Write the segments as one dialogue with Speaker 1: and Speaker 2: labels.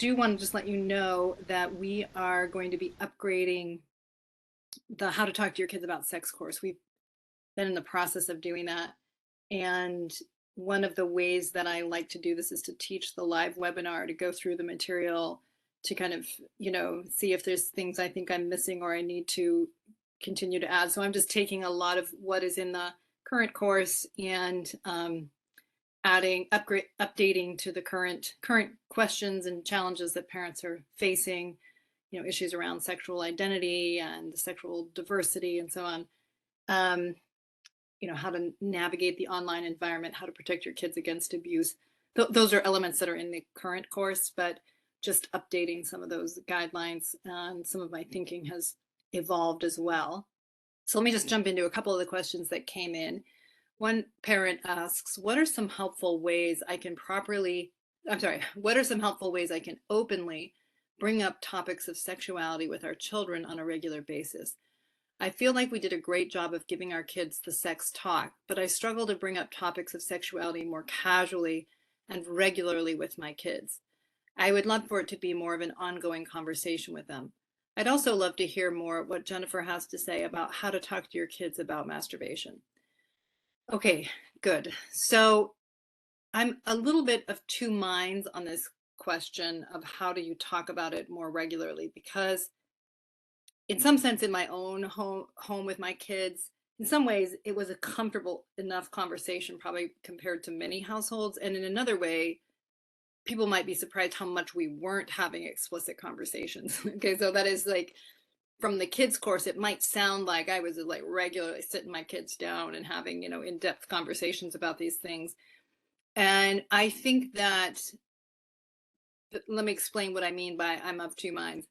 Speaker 1: do want to just let you know that we are going to be upgrading the How to Talk to Your Kids About Sex course. We've been in the process of doing that. And one of the ways that I like to do this is to teach the live webinar, to go through the material, to kind of, see if there's things I think I'm missing or I need to continue to add. So I'm just taking a lot of what is in the current course and updating to the current questions and challenges that parents are facing, issues around sexual identity and sexual diversity and so on. How to navigate the online environment, how to protect your kids against abuse. Those are elements that are in the current course, but just updating some of those guidelines, and some of my thinking has evolved as well. So let me just jump into a couple of the questions that came in. One parent asks, what are some helpful ways I can what are some helpful ways I can openly bring up topics of sexuality with our children on a regular basis? I feel like we did a great job of giving our kids the sex talk, but I struggle to bring up topics of sexuality more casually and regularly with my kids. I would love for it to be more of an ongoing conversation with them. I'd also love to hear more what Jennifer has to say about how to talk to your kids about masturbation. Okay, good. So I'm a little bit of two minds on this question of how do you talk about it more regularly, because in some sense, in my own home with my kids, in some ways it was a comfortable enough conversation, probably compared to many households. And in another way, people might be surprised how much we weren't having explicit conversations. Okay, so that is like, from the kids course, it might sound like I was like regularly sitting my kids down and having, in-depth conversations about these things. And I think that, let me explain what I mean by I'm of two minds.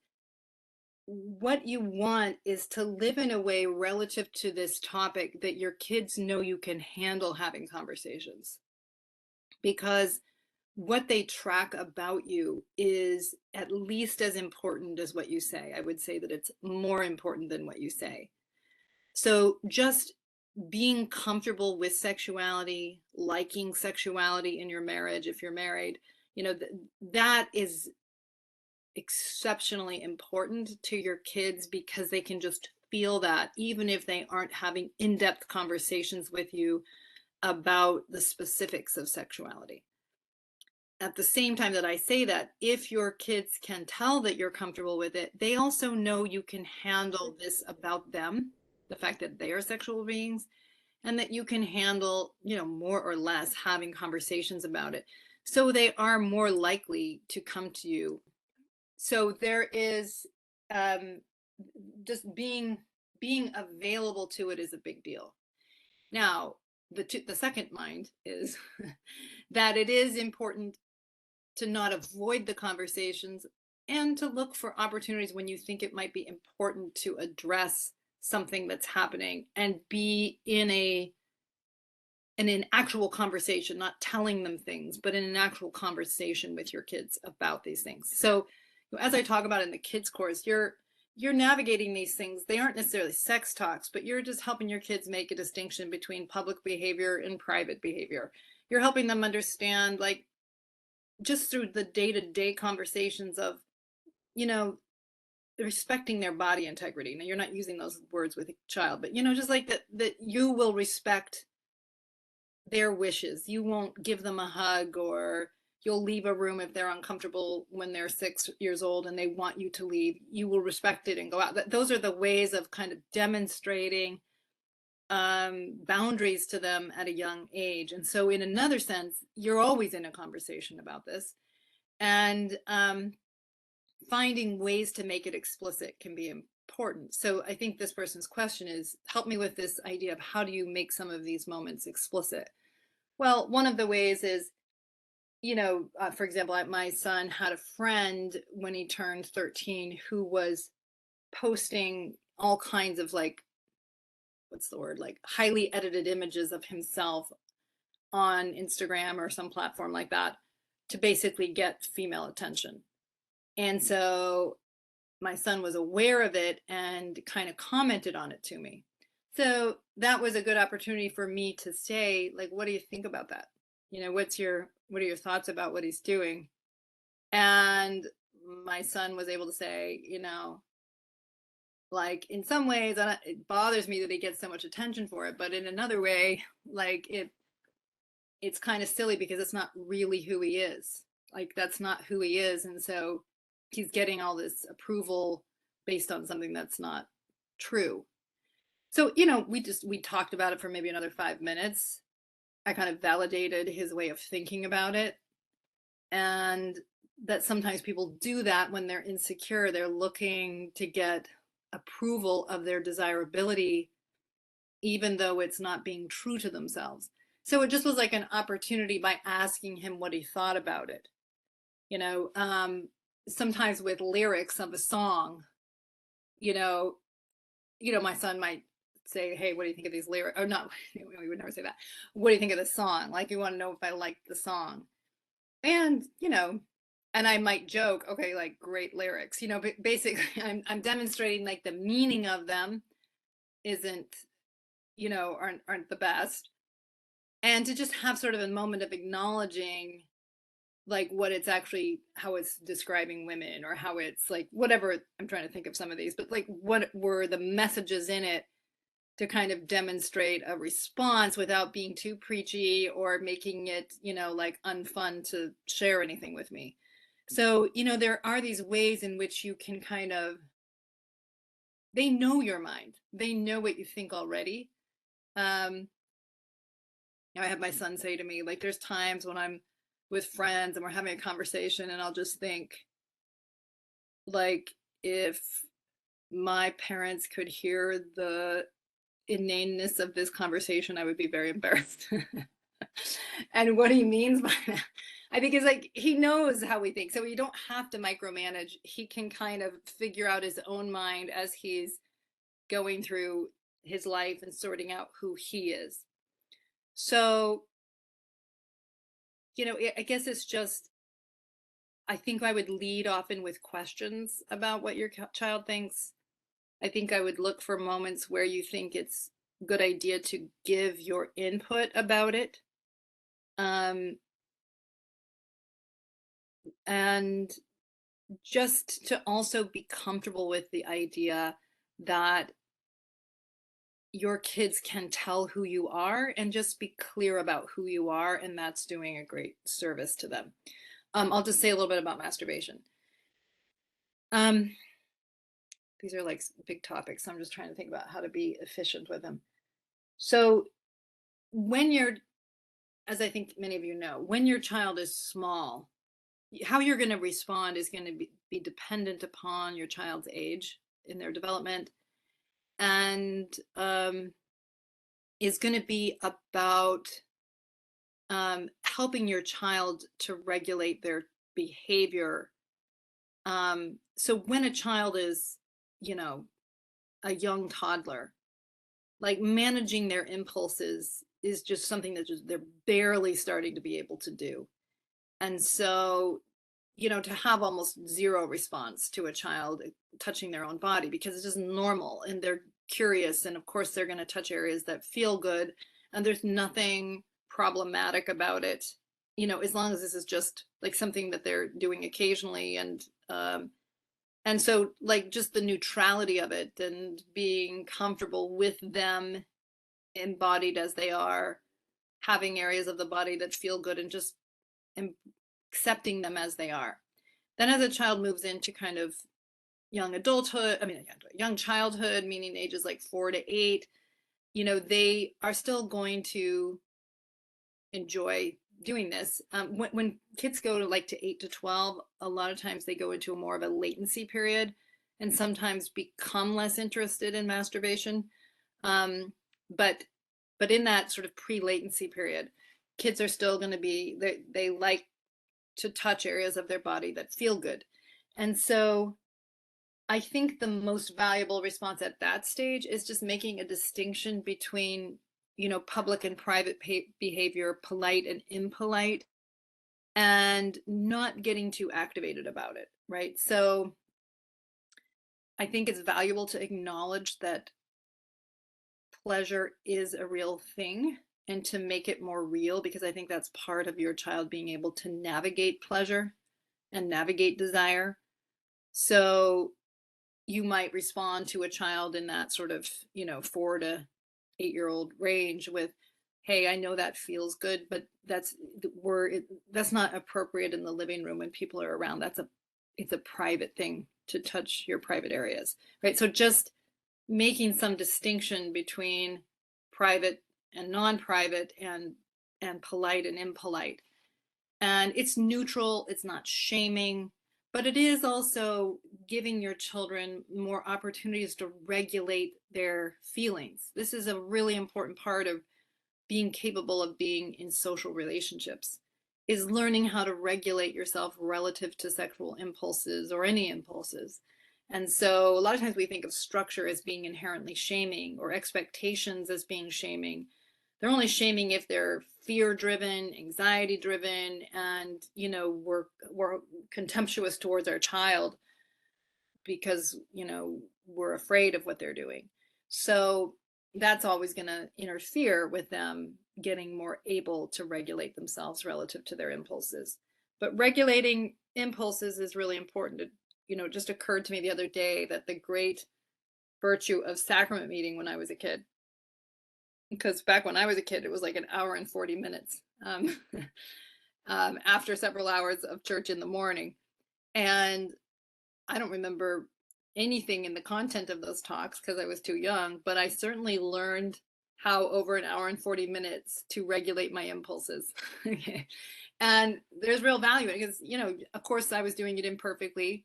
Speaker 1: What you want is to live in a way relative to this topic that your kids know you can handle having conversations, because what they track about you is at least as important as what you say. I would say that it's more important than what you say. So just being comfortable with sexuality, liking sexuality in your marriage, if you're married, that is exceptionally important to your kids, because they can just feel that even if they aren't having in-depth conversations with you about the specifics of sexuality. At the same time that I say that, if your kids can tell that you're comfortable with it, they also know you can handle this about them, the fact that they are sexual beings, and that you can handle, more or less having conversations about it. So they are more likely to come to you. So there is, um, just being available to it is a big deal. Now, the second mind is that it is important to not avoid the conversations, and to look for opportunities when you think it might be important to address something that's happening, and be in an actual conversation, not telling them things, but in an actual conversation with your kids about these things. So as I talk about in the kids course, you're navigating these things. They aren't necessarily sex talks, but you're just helping your kids make a distinction between public behavior and private behavior. You're helping them understand, like, just through the day-to-day conversations of, you know, respecting their body integrity. Now, you're not using those words with a child, but, just like that you will respect their wishes. You won't give them a hug, or you'll leave a room if they're uncomfortable when they're 6 years old and they want you to leave. You will respect it and go out. Those are the ways of kind of demonstrating boundaries to them at a young age. And so in another sense, you're always in a conversation about this. And finding ways to make it explicit can be important. So I think this person's question is, help me with this idea of how do you make some of these moments explicit? Well, one of the ways is, for example, my son had a friend when he turned 13 who was posting all kinds of, like, what's the word, like highly edited images of himself on Instagram or some platform like that, to basically get female attention. And so my son was aware of it and kind of commented on it to me. So that was a good opportunity for me to say, like, what do you think about that? What are your thoughts about what he's doing? And my son was able to say, like in some ways, it bothers me that he gets so much attention for it, but in another way, like it's kind of silly because it's not really who he is. Like that's not who he is, and so he's getting all this approval based on something that's not true. So, we talked about it for maybe another 5 minutes. I kind of validated his way of thinking about it. And that sometimes people do that when they're insecure. They're looking to get approval of their desirability, even though it's not being true to themselves. So it just was like an opportunity by asking him what he thought about it. You know, sometimes with lyrics of a song, you know, my son might say, "Hey, what do you think of these lyrics?" Or not, we would never say that. What do you think of the song? Like, you want to know if I like the song. And, and I might joke, okay, like great lyrics, but basically I'm demonstrating like the meaning of them isn't, aren't the best. And to just have sort of a moment of acknowledging like what it's actually, how it's describing women, or how it's like, whatever. I'm trying to think of some of these, but like what were the messages in it to kind of demonstrate a response without being too preachy or making it, like unfun to share anything with me. So, there are these ways in which you can kind of, they know your mind. They know what you think already. I have my son say to me, like, there's times when I'm with friends and we're having a conversation and I'll just think, like, if my parents could hear the inaneness of this conversation, I would be very embarrassed. And what he means by that, I think, is like he knows how we think, so you don't have to micromanage. He can kind of figure out his own mind as he's going through his life and sorting out who he is. So, I guess it's just, I think I would lead often with questions about what your child thinks. I think I would look for moments where you think it's a good idea to give your input about it. And just to also be comfortable with the idea that your kids can tell who you are, and just be clear about who you are, and that's doing a great service to them. I'll just say a little bit about masturbation. These are like big topics, so I'm just trying to think about how to be efficient with them. So when you're, as I think many of you know, when your child is small, how you're going to respond is going to be dependent upon your child's age in their development, and is going to be about helping your child to regulate their behavior. So when a child is, a young toddler, like managing their impulses is just something that they're barely starting to be able to do. And so, to have almost zero response to a child touching their own body, because it's just normal and they're curious. And of course, they're going to touch areas that feel good. And there's nothing problematic about it, as long as this is just like something that they're doing occasionally. And so, like, just the neutrality of it and being comfortable with them embodied as they are, having areas of the body that feel good, and just accepting them as they are. Then as a child moves into kind of young adulthood, young childhood, meaning ages like 4 to 8, they are still going to enjoy doing this. When kids go to 8 to 12, a lot of times they go into a more of a latency period and sometimes become less interested in masturbation. But in that sort of pre-latency period, kids are still going to be, they like to touch areas of their body that feel good. And so I think the most valuable response at that stage is just making a distinction between, public and private behavior, polite and impolite, and not getting too activated about it, right? So I think it's valuable to acknowledge that pleasure is a real thing, and to make it more real, because I think that's part of your child being able to navigate pleasure and navigate desire. So you might respond to a child in that sort of, 4 to 8-year-old range with, "Hey, I know that feels good, but that's not appropriate in the living room when people are around. It's a private thing to touch your private areas." Right? So just making some distinction between private and non-private and polite and impolite. And it's neutral, it's not shaming, but it is also giving your children more opportunities to regulate their feelings. This is a really important part of being capable of being in social relationships, is learning how to regulate yourself relative to sexual impulses or any impulses. And so a lot of times we think of structure as being inherently shaming or expectations as being shaming. They're only shaming if they're fear driven, anxiety driven, and we're contemptuous towards our child because we're afraid of what they're doing. So that's always going to interfere with them getting more able to regulate themselves relative to their impulses. But regulating impulses is really important. It just occurred to me the other day that the great virtue of sacrament meeting when I was a kid, because back when I was a kid, it was like an hour and 40 minutes after several hours of church in the morning. And I don't remember anything in the content of those talks because I was too young, but I certainly learned how over an hour and 40 minutes to regulate my impulses. Okay. And there's real value in it because, of course, I was doing it imperfectly.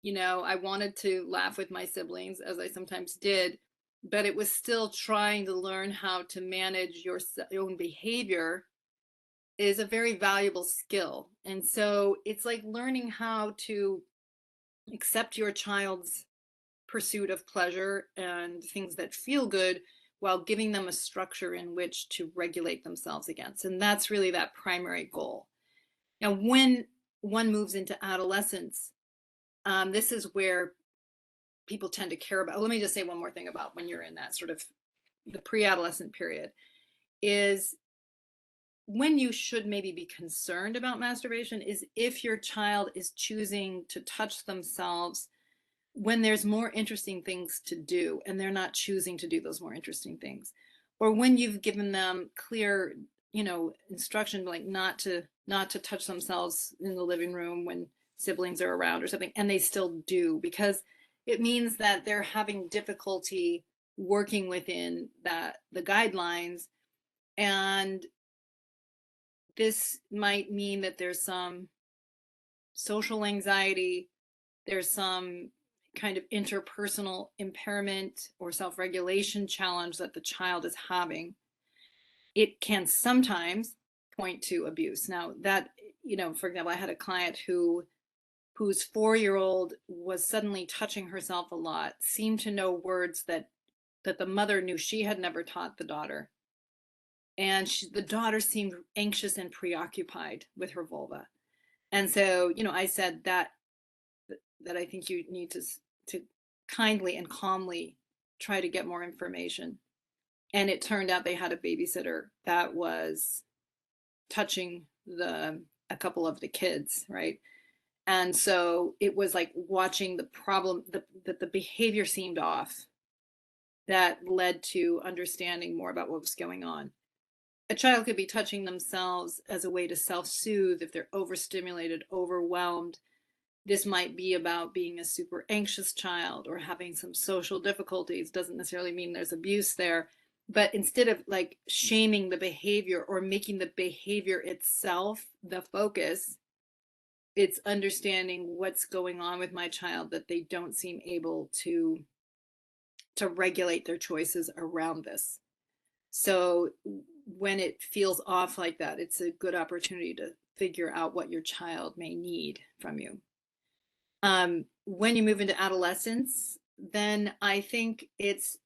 Speaker 1: I wanted to laugh with my siblings, as I sometimes did, but it was still trying to learn how to manage your own behavior is a very valuable skill. And so it's like learning how to accept your child's pursuit of pleasure and things that feel good while giving them a structure in which to regulate themselves against. And that's really that primary goal. Now, when one moves into adolescence, this is where people tend to care about. Let me just say one more thing about when you're in that sort of the pre-adolescent period is when you should maybe be concerned about masturbation is if your child is choosing to touch themselves when there's more interesting things to do and they're not choosing to do those more interesting things, or when you've given them clear instruction like not to touch themselves in the living room when siblings are around or something, and they still do because it means that they're having difficulty working within the guidelines. And this might mean that there's some social anxiety, there's some kind of interpersonal impairment or self-regulation challenge that the child is having. It can sometimes point to abuse. Now that, for example, I had a client whose 4-year-old was suddenly touching herself a lot, seemed to know words that the mother knew she had never taught the daughter. And the daughter seemed anxious and preoccupied with her vulva. And so, I said that I think you need to kindly and calmly try to get more information. And it turned out they had a babysitter that was touching a couple of the kids, right? And so it was like watching the problem that the behavior seemed off that led to understanding more about what was going on. A child could be touching themselves as a way to self-soothe if they're overstimulated, overwhelmed. This might be about being a super anxious child or having some social difficulties. Doesn't necessarily mean there's abuse there. But instead of like shaming the behavior or making the behavior itself the focus, it's understanding what's going on with my child that they don't seem able to regulate their choices around this. So when it feels off like that, it's a good opportunity to figure out what your child may need from you. When you move into adolescence, then I think it's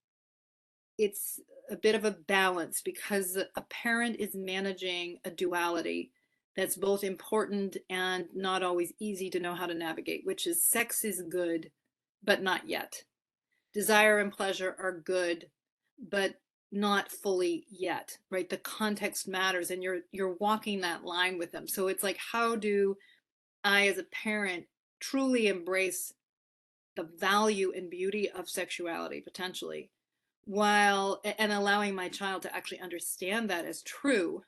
Speaker 1: a bit of a balance because a parent is managing a duality that's both important and not always easy to know how to navigate, which is sex is good, but not yet. Desire and pleasure are good, but not fully yet, right? The context matters and you're walking that line with them. So it's like, how do I as a parent truly embrace the value and beauty of sexuality potentially, while and allowing my child to actually understand that as true,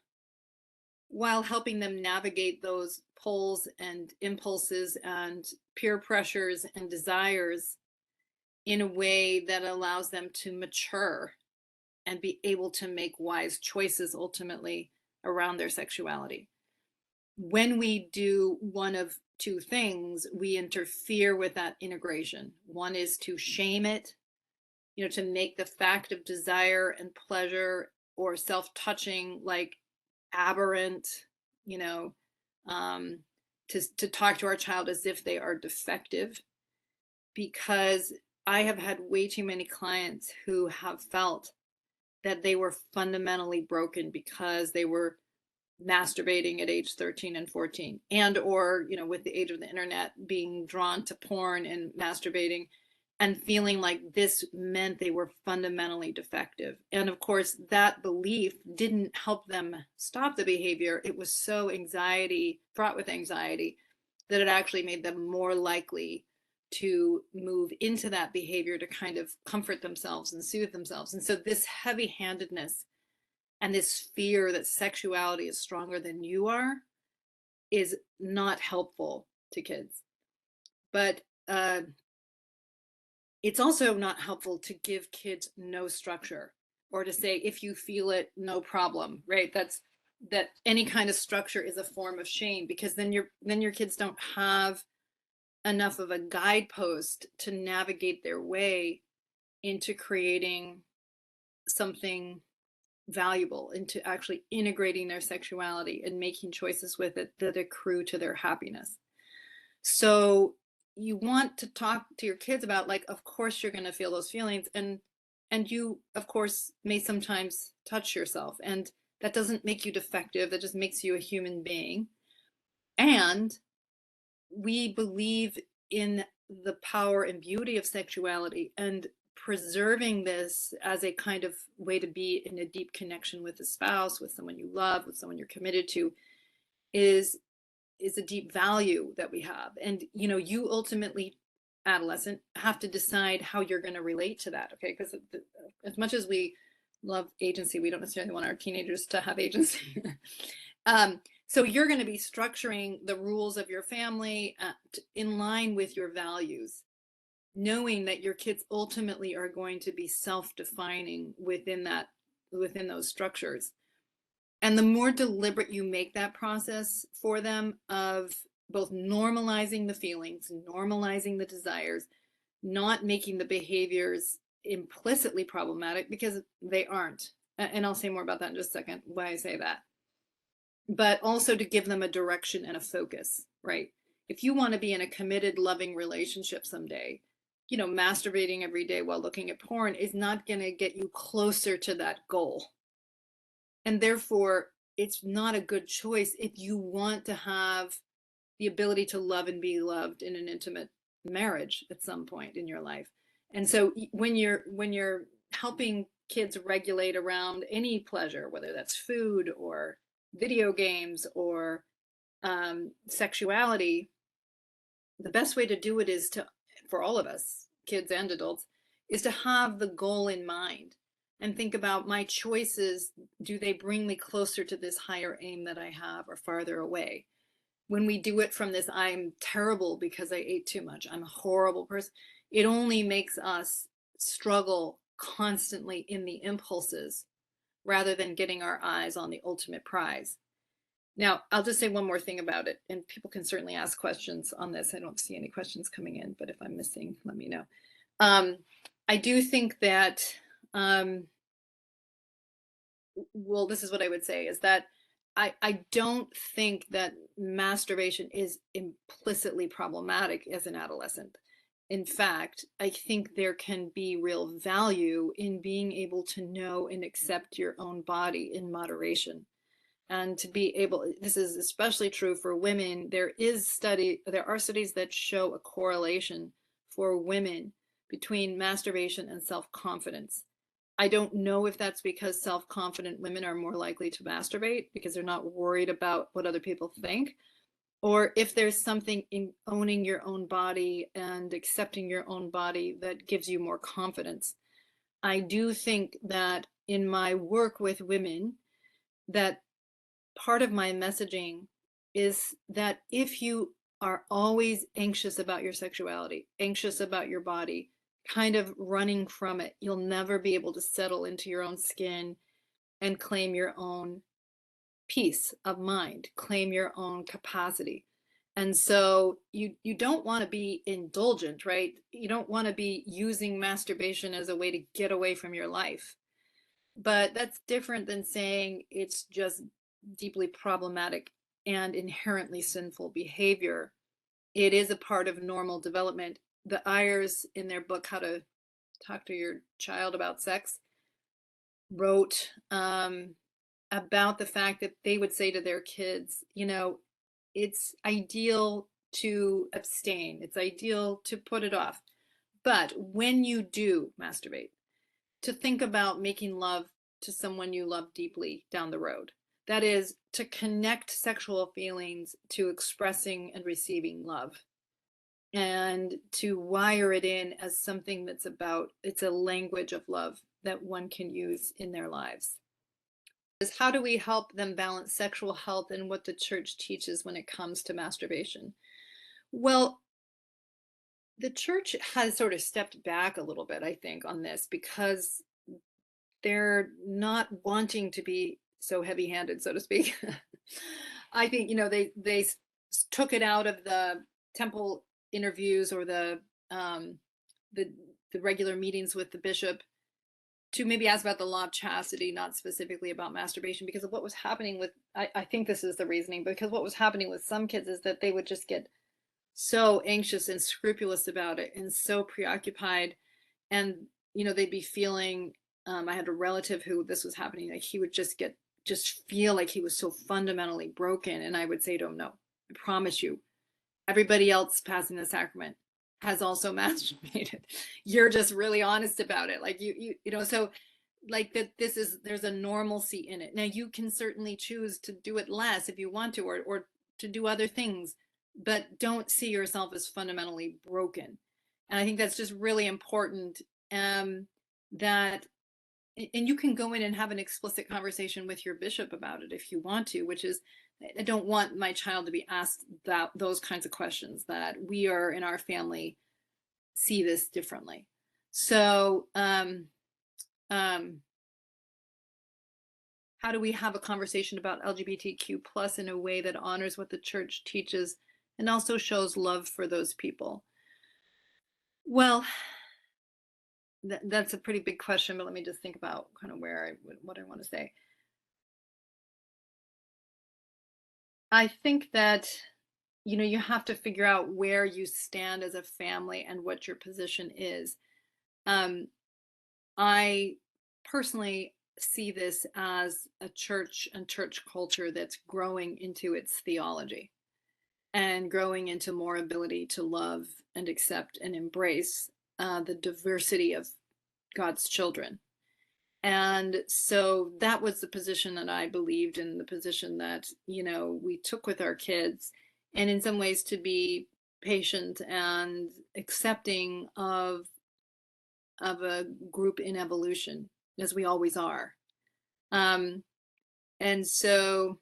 Speaker 1: while helping them navigate those pulls and impulses and peer pressures and desires in a way that allows them to mature and be able to make wise choices ultimately around their sexuality. When we do one of two things, we interfere with that integration. One is to shame it, to make the fact of desire and pleasure or self-touching like aberrant, you know, to talk to our child as if they are defective, because I have had way too many clients who have felt that they were fundamentally broken because they were masturbating at age 13 and 14, and or with the age of the internet, being drawn to porn and masturbating and feeling like this meant they were fundamentally defective. And of course that belief didn't help them stop the behavior. It was so fraught with anxiety that it actually made them more likely to move into that behavior to kind of comfort themselves and soothe themselves. And so this heavy-handedness and this fear that sexuality is stronger than you are is not helpful to kids. But it's also not helpful to give kids no structure, or to say, if you feel it, no problem, right? That any kind of structure is a form of shame, because then your kids don't have enough of a guidepost to navigate their way into creating something valuable, into actually integrating their sexuality and making choices with it that accrue to their happiness. So you want to talk to your kids about, like, of course you're going to feel those feelings, and you of course may sometimes touch yourself, and that doesn't make you defective, that just makes you a human being. And we believe in the power and beauty of sexuality, and preserving this as a kind of way to be in a deep connection with a spouse, with someone you love, with someone you're committed to, is a deep value that we have. And you ultimately, adolescent, have to decide how you're going to relate to that. Okay, because as much as we love agency, we don't necessarily want our teenagers to have agency. So you're going to be structuring the rules of your family in line with your values, knowing that your kids ultimately are going to be self-defining within those structures. And the more deliberate you make that process for them, of both normalizing the feelings, normalizing the desires, not making the behaviors implicitly problematic, because they aren't. And I'll say more about that in just a second, why I say that. But also to give them a direction and a focus, right? If you want to be in a committed, loving relationship someday, masturbating every day while looking at porn is not going to get you closer to that goal. And therefore, it's not a good choice if you want to have the ability to love and be loved in an intimate marriage at some point in your life. And so when you're helping kids regulate around any pleasure, whether that's food or video games or sexuality, the best way to do it is for all of us, kids and adults, is to have the goal in mind and think about, my choices, do they bring me closer to this higher aim that I have, or farther away? When we do it from this, I'm terrible because I ate too much, I'm a horrible person, it only makes us struggle constantly in the impulses rather than getting our eyes on the ultimate prize. Now, I'll just say one more thing about it, and people can certainly ask questions on this. I don't see any questions coming in, but if I'm missing, let me know. I do think that, well, this is what I would say, is that I don't think that masturbation is implicitly problematic as an adolescent. In fact, I think there can be real value in being able to know and accept your own body in moderation. And to be able, this is especially true for women, there are studies that show a correlation for women between masturbation and self-confidence. I don't know if that's because self-confident women are more likely to masturbate because they're not worried about what other people think, or if there's something in owning your own body and accepting your own body that gives you more confidence. I do think that in my work with women, that part of my messaging is that if you are always anxious about your sexuality, anxious about your body, kind of running from it, you'll never be able to settle into your own skin and claim your own peace of mind, claim your own capacity. And so you don't want to be indulgent, right? You don't want to be using masturbation as a way to get away from your life. But that's different than saying it's just deeply problematic and inherently sinful behavior. It is a part of normal development. The Ayers, in their book, How to Talk to Your Child About Sex, wrote about the fact that they would say to their kids, it's ideal to abstain, it's ideal to put it off. But when you do masturbate, to think about making love to someone you love deeply down the road. That is, to connect sexual feelings to expressing and receiving love, and to wire it in as something that's about, it's a language of love that one can use in their lives. Is how do we help them balance sexual health and what the church teaches when it comes to masturbation? Well, the church has sort of stepped back a little bit, I think, on this because they're not wanting to be so heavy-handed, so to speak. I think, they took it out of the temple interviews or the the regular meetings with the bishop to maybe ask about the law of chastity, not specifically about masturbation, because of what was happening with, I think this is the reasoning, because what was happening with some kids is that they would just get so anxious and scrupulous about it and so preoccupied. And, they'd be feeling, I had a relative who this was happening, like he would just feel like he was so fundamentally broken. And I would say to him, no, I promise you, everybody else passing the sacrament has also masturbated. You're just really honest about it. Like so like that there's a normalcy in it. Now you can certainly choose to do it less if you want to, or to do other things, but don't see yourself as fundamentally broken. And I think that's just really important. That and you can go in and have an explicit conversation with your bishop about it if you want to, which is, I don't want my child to be asked those kinds of questions, that we are in our family see this differently. So how do we have a conversation about LGBTQ plus in a way that honors what the church teaches and also shows love for those people? Well, that's a pretty big question, but let me just think about kind of what I want to say. I think that, you have to figure out where you stand as a family and what your position is. I personally see this as a church and church culture that's growing into its theology and growing into more ability to love and accept and embrace the diversity of God's children. And so that was the position that I believed in, the position that, we took with our kids, and in some ways to be patient and accepting of a group in evolution, as we always are. And so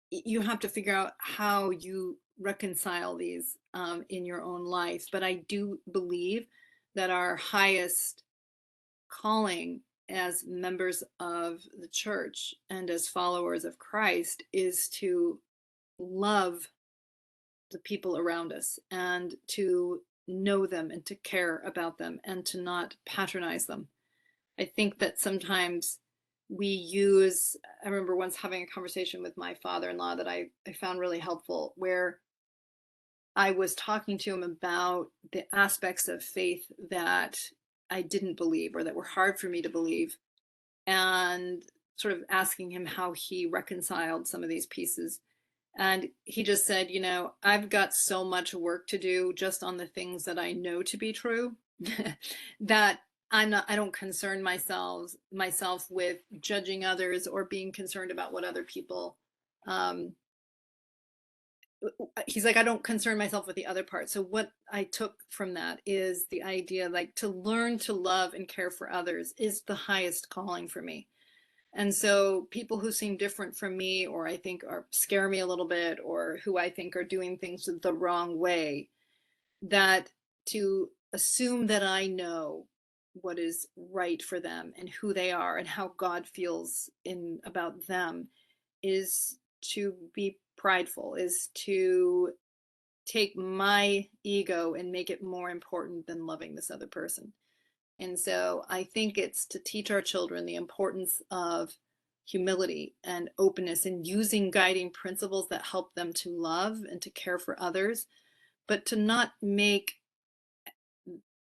Speaker 1: you have to figure out how you reconcile these in your own life. But I do believe that our highest calling as members of the church and as followers of Christ is to love the people around us and to know them and to care about them and to not patronize them. I think that sometimes I remember once having a conversation with my father-in-law that I found really helpful, where I was talking to him about the aspects of faith that I didn't believe or that were hard for me to believe, and sort of asking him how he reconciled some of these pieces. And he just said, I've got so much work to do just on the things that I know to be true that I don't concern myself with judging others or being concerned about what other people he's like, I don't concern myself with the other part. So what I took from that is the idea, like, to learn to love and care for others is the highest calling for me. And so people who seem different from me, or I think are scare me a little bit, or who I think are doing things the wrong way, that to assume that I know what is right for them and who they are and how God feels in about them is to be prideful, is to take my ego and make it more important than loving this other person. And so I think it's to teach our children the importance of humility and openness and using guiding principles that help them to love and to care for others, but to not make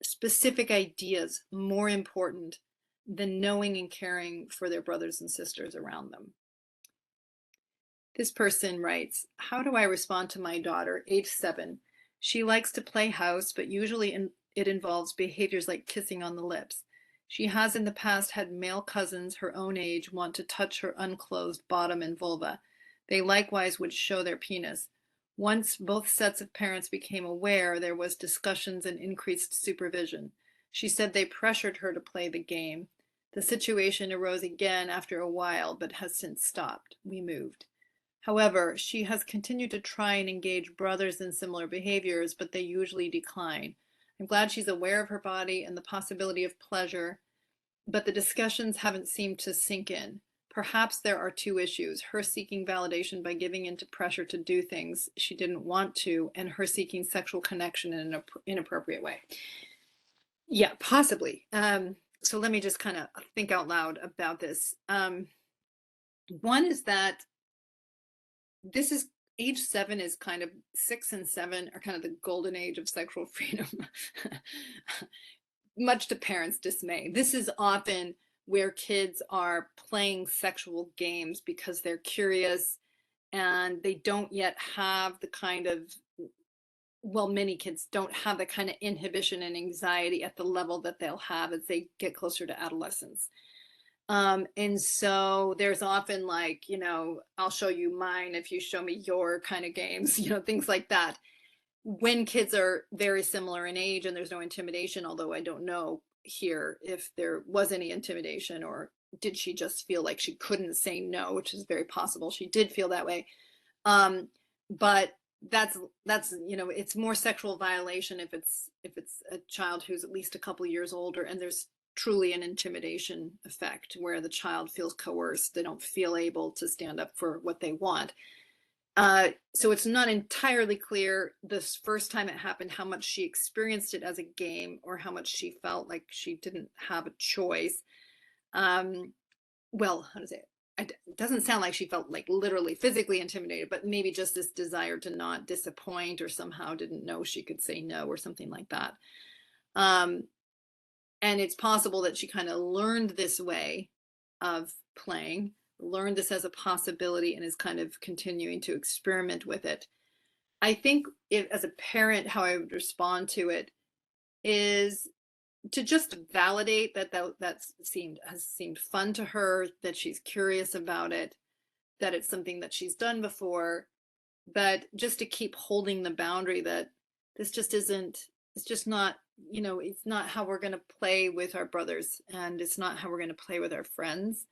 Speaker 1: specific ideas more important than knowing and caring for their brothers and sisters around them. This person writes, how do I respond to my daughter, age 7? She likes to play house, but usually it involves behaviors like kissing on the lips. She has in the past had male cousins her own age want to touch her unclothed bottom and vulva. They likewise would show their penis. Once both sets of parents became aware, there was discussions and increased supervision. She said they pressured her to play the game. The situation arose again after a while, but has since stopped. We moved. However, she has continued to try and engage brothers in similar behaviors, but they usually decline. I'm glad she's aware of her body and the possibility of pleasure, but the discussions haven't seemed to sink in. Perhaps there are two issues: her seeking validation by giving in to pressure to do things she didn't want to, and her seeking sexual connection in an inappropriate way. Yeah, possibly. So let me just kind of think out loud about this. One is that this is age 7 is kind of 6 and 7 are kind of the golden age of sexual freedom, much to parents' dismay. This is often where kids are playing sexual games because they're curious and they don't yet have the kind of, well, many kids don't have the kind of inhibition and anxiety at the level that they'll have as they get closer to adolescence. And so there's often like, I'll show you mine if you show me your kind of games, things like that. When kids are very similar in age and there's no intimidation, although I don't know here if there was any intimidation, or did she just feel like she couldn't say no, which is very possible. She did feel that way. But that's it's more sexual violation if it's a child who's at least a couple years older and there's truly an intimidation effect where the child feels coerced. They don't feel able to stand up for what they want. So it's not entirely clear this first time it happened how much she experienced it as a game or how much she felt like she didn't have a choice. Well, how to say it? It doesn't sound like she felt like literally physically intimidated, but maybe just this desire to not disappoint, or somehow didn't know she could say no or something like that. And it's possible that she kind of learned this way of playing, learned this as a possibility, and is kind of continuing to experiment with it. I think as a parent, how I would respond to it is to just validate that has seemed fun to her, that she's curious about it, that it's something that she's done before, but just to keep holding the boundary that this just isn't, it's just not, it's not how we're going to play with our brothers, and it's not how we're going to play with our friends.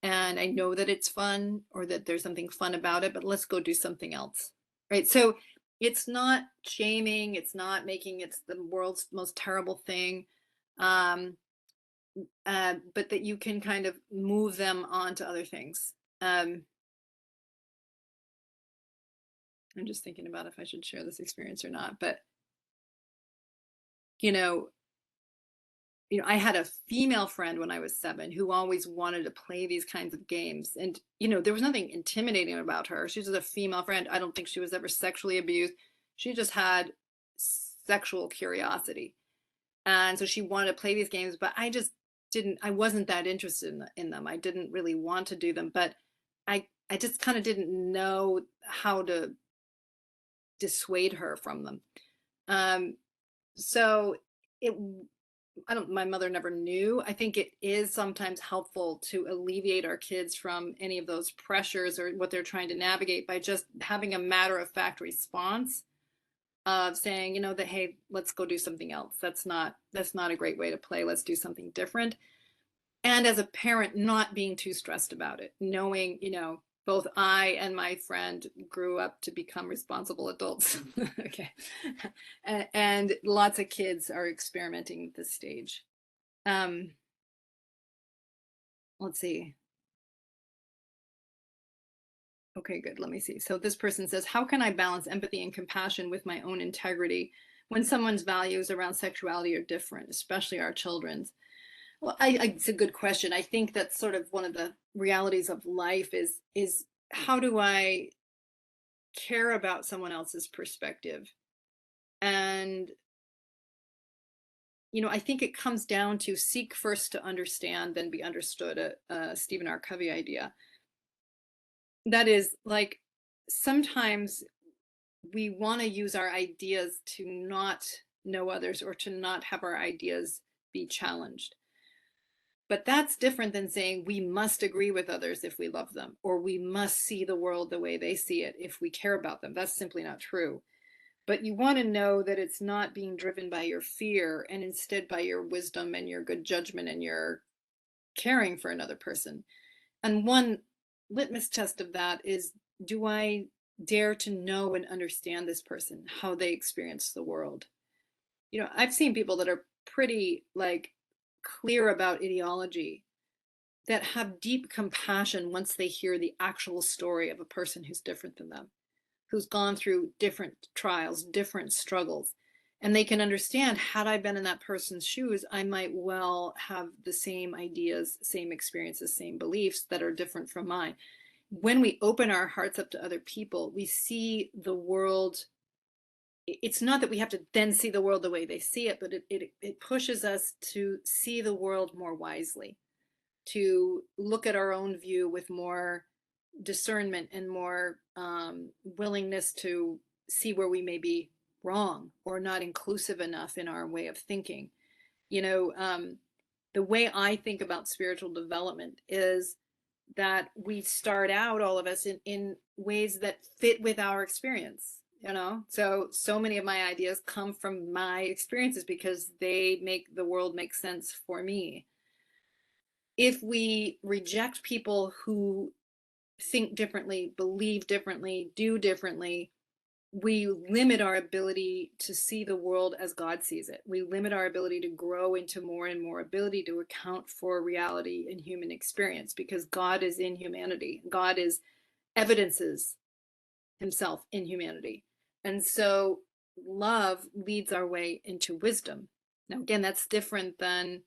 Speaker 1: And I know that it's fun, or that there's something fun about it, but let's go do something else. Right. So it's not shaming, it's not making it the world's most terrible thing. But that you can kind of move them on to other things. I'm just thinking about if I should share this experience or not, but you know, I had a female friend when I was 7 who always wanted to play these kinds of games. And, there was nothing intimidating about her. She was just a female friend. I don't think she was ever sexually abused. She just had sexual curiosity. And so she wanted to play these games, but I wasn't that interested in them. I didn't really want to do them, but I just kind of didn't know how to dissuade her from them. So it my mother never knew. I think it is sometimes helpful to alleviate our kids from any of those pressures or what they're trying to navigate by just having a matter of fact response of saying, that, hey, let's go do something else. That's not a great way to play. Let's do something different. And as a parent, not being too stressed about it, knowing, both I and my friend grew up to become responsible adults. Okay. And lots of kids are experimenting at this stage. Um, let's see. Okay, good. Let me see. So this person says, how can I balance empathy and compassion with my own integrity when someone's values around sexuality are different, especially our children's? Well, it's a good question. I think that's sort of one of the realities of life is how do I care about someone else's perspective? And I think it comes down to seek first to understand, then be understood. A Stephen R. Covey idea. That is like sometimes we want to use our ideas to not know others or to not have our ideas be challenged. But that's different than saying we must agree with others if we love them, or we must see the world the way they see it if we care about them. That's simply not true. But you want to know that it's not being driven by your fear and instead by your wisdom and your good judgment and your caring for another person. And one litmus test of that is, do I dare to know and understand this person, how they experience the world? I've seen people that are pretty like clear about ideology that have deep compassion once they hear the actual story of a person who's different than them, who's gone through different trials, different struggles. And they can understand, had I been in that person's shoes, I might well have the same ideas, same experiences, same beliefs that are different from mine. When we open our hearts up to other people, we see the world. It's not that we have to then see the world the way they see it, but it pushes us to see the world more wisely, to look at our own view with more discernment and more willingness to see where we may be wrong or not inclusive enough in our way of thinking. You know, um, the way I think about spiritual development is that we start out, all of us, in ways that fit with our experience. So many of my ideas come from my experiences because they make the world make sense for me. If we reject people who think differently, believe differently, do differently, we limit our ability to see the world as God sees it. We limit our ability to grow into more and more ability to account for reality and human experience because God is in humanity. God is evidences himself in humanity. And so love leads our way into wisdom. Now, again, that's different than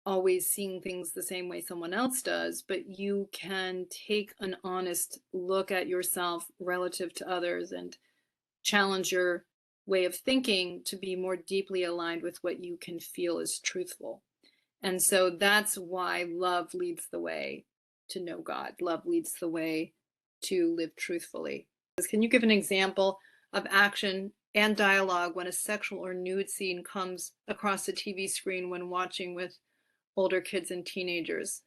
Speaker 1: always seeing things the same way someone else does, but you can take an honest look at yourself relative to others and challenge your way of thinking to be more deeply aligned with what you can feel is truthful. And so that's why love leads the way to know God. Love leads the way to live truthfully. Can you give an example of action and dialogue when a sexual or nude scene comes across the TV screen when watching with older kids and teenagers?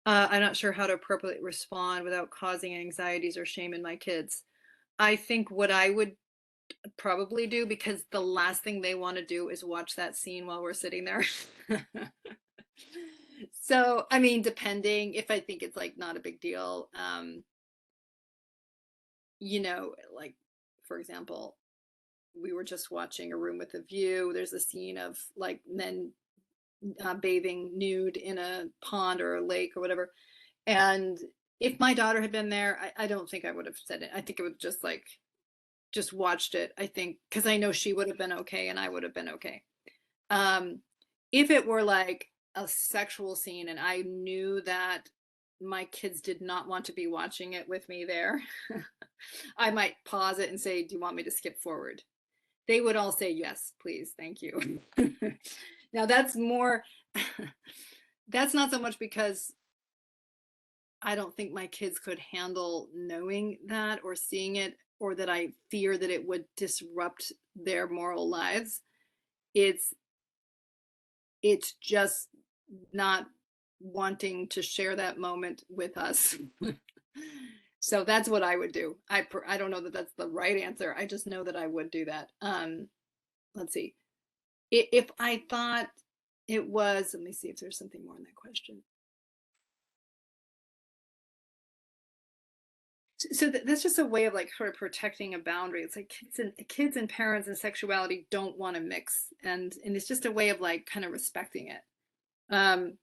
Speaker 1: I'm not sure how to appropriately respond without causing anxieties or shame in my kids. I think what I would probably do, because the last thing they want to do is watch that scene while we're sitting there. So, I mean, depending if I think it's like not a big deal, like for example, we were just watching A Room with a View. There's a scene of like men bathing nude in a pond or a lake or whatever. And if my daughter had been there, I don't think I would have said it. I think it would just watched it, I think, because I know she would have been okay and I would have been okay. Um, if it were like a sexual scene and I knew that my kids did not want to be watching it with me there, I might pause it and say, do you want me to skip forward? They would all say, yes, please, thank you. Now that's more, that's not so much because I don't think my kids could handle knowing that or seeing it, or that I fear that it would disrupt their moral lives. it's just not wanting to share that moment with us. So that's what I would do. I don't know that that's the right answer. I just know that I would do that. Let's see. If I thought it was, let me see if there's something more in that question. So that's just a way of like sort of protecting a boundary. It's like kids and parents and sexuality don't want to mix, and it's just a way of like kind of respecting it. Um,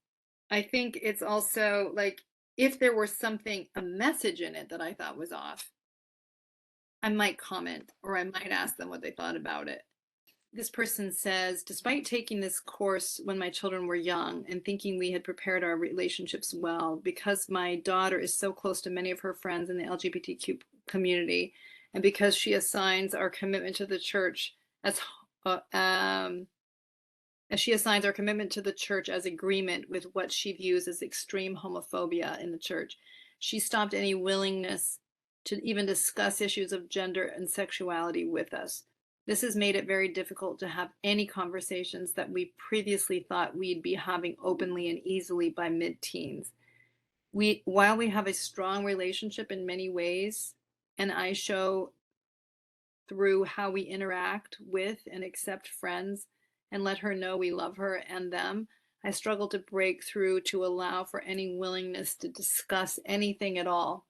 Speaker 1: I think it's also like if there were something, a message in it that I thought was off, I might comment or I might ask them what they thought about it. This person says, despite taking this course when my children were young and thinking we had prepared our relationships well, because my daughter is so close to many of her friends in the LGBTQ community, and because she assigns our commitment to the church uh, um, as she assigns our commitment to the church as agreement with what she views as extreme homophobia in the church, she stopped any willingness to even discuss issues of gender and sexuality with us. This has made it very difficult to have any conversations that we previously thought we'd be having openly and easily by mid-teens. While we have a strong relationship in many ways, and I show through how we interact with and accept friends and let her know we love her and them, I struggle to break through to allow for any willingness to discuss anything at all.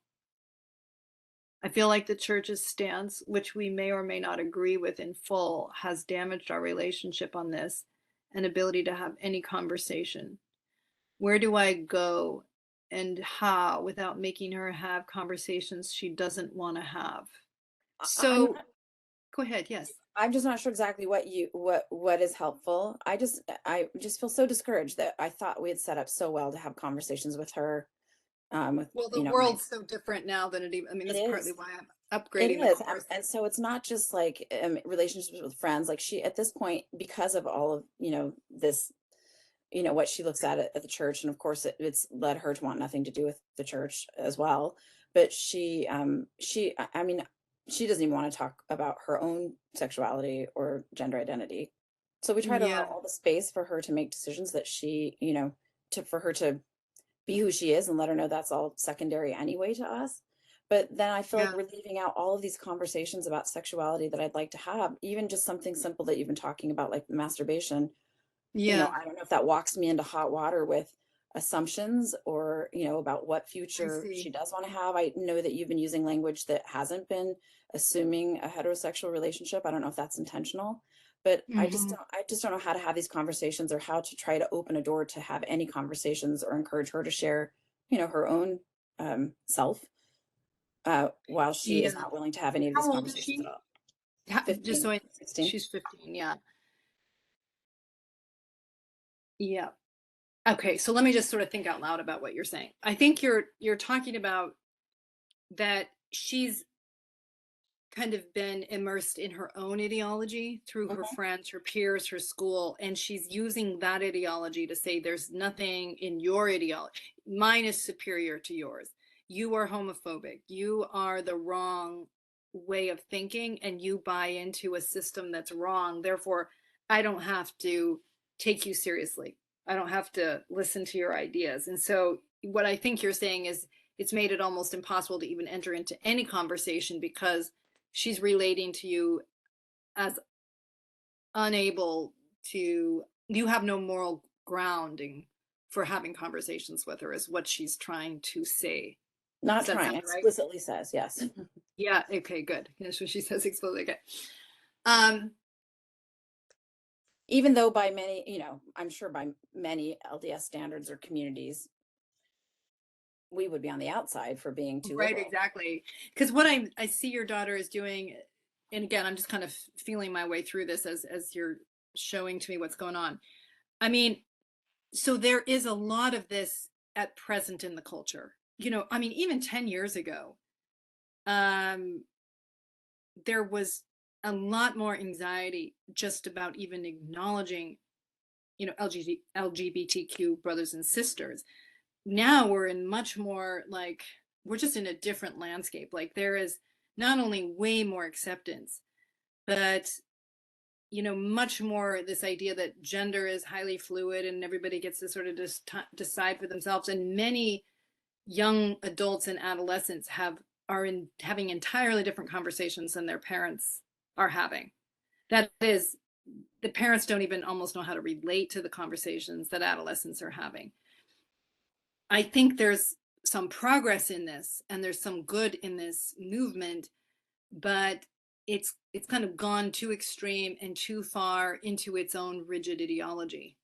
Speaker 1: I feel like the church's stance, which we may or may not agree with in full, has damaged our relationship on this and ability to have any conversation. Where do I go and how without making her have conversations she doesn't want to have?
Speaker 2: I'm
Speaker 1: So go ahead. Yes.
Speaker 2: I'm just not sure exactly what is helpful. I just feel so discouraged that I thought we had set up so well to have conversations with her, with,
Speaker 1: Well, the
Speaker 2: you know, my
Speaker 1: world's so different now than it even, I mean,
Speaker 2: it
Speaker 1: that's partly
Speaker 2: is.
Speaker 1: why I'm
Speaker 2: It
Speaker 1: upgrading the
Speaker 2: is.
Speaker 1: course.
Speaker 2: And so it's not just like relationships with friends. Like she at this point, because of all of, this, what she looks at the church, and of course it's led her to want nothing to do with the church as well. But I mean, she doesn't even want to talk about her own sexuality or gender identity. So we try to allow
Speaker 1: Yeah.
Speaker 2: all the space for her to make decisions that for her to be who she is and let her know that's all secondary anyway to us. But then I feel like
Speaker 1: Yeah.
Speaker 2: we're leaving out all of these conversations about sexuality that I'd like to have, even just something simple that you've been talking about, like masturbation.
Speaker 1: Yeah.
Speaker 2: I don't know if that walks me into hot water with assumptions or, about what
Speaker 1: I
Speaker 2: future she
Speaker 1: see.
Speaker 2: does want to have. I know that you've been using language that hasn't been assuming a heterosexual relationship. I don't know if that's intentional, but
Speaker 1: Hmm.
Speaker 2: I just don't know how to have these conversations or how to try to open a door to have any conversations or encourage her to share, her own self, while she is
Speaker 1: Yeah.
Speaker 2: not willing to have any of these
Speaker 1: How old is
Speaker 2: conversations at
Speaker 1: she?
Speaker 2: all.
Speaker 1: Just so
Speaker 2: 15,
Speaker 1: I,
Speaker 2: 16.
Speaker 1: she's 15. Yeah. Yeah. Okay. So let me just sort of think out loud about what you're saying. I think you're talking about that she's kind of been immersed in her own ideology through her
Speaker 2: Mhm.
Speaker 1: friends, her peers, her school, and she's using that ideology to say there's nothing in your ideology. Mine is superior to yours. You are homophobic. You are the wrong way of thinking, and you buy into a system that's wrong. Therefore, I don't have to take you seriously. I don't have to listen to your ideas. And so, what I think you're saying is it's made it almost impossible to even enter into any conversation because she's relating to you as unable to, you have no moral grounding for having conversations with her is what she's trying to say.
Speaker 2: Not
Speaker 1: Does that
Speaker 2: trying,
Speaker 1: sound right?
Speaker 2: explicitly says yes.
Speaker 1: Yeah, okay, good. That's what she says explicitly. Okay. um
Speaker 2: Even though by many, I'm sure by many LDS standards or communities, we would be on the outside for being too
Speaker 1: right,
Speaker 2: liberal.
Speaker 1: exactly, because what I see your daughter is doing, and again I'm just kind of feeling my way through this as you're showing to me what's going on. I mean, so there is a lot of this at present in the culture. I mean, even 10 years ago, um, there was a lot more anxiety just about even acknowledging, LGBTQ brothers and sisters. Now we're in much more like, we're just in a different landscape. Like there is not only way more acceptance, but much more this idea that gender is highly fluid and everybody gets to sort of just decide for themselves. And many young adults and adolescents are having entirely different conversations than their parents are having. That is, the parents don't even almost know how to relate to the conversations that adolescents are having. I think there's some progress in this and there's some good in this movement, but it's kind of gone too extreme and too far into its own rigid ideology.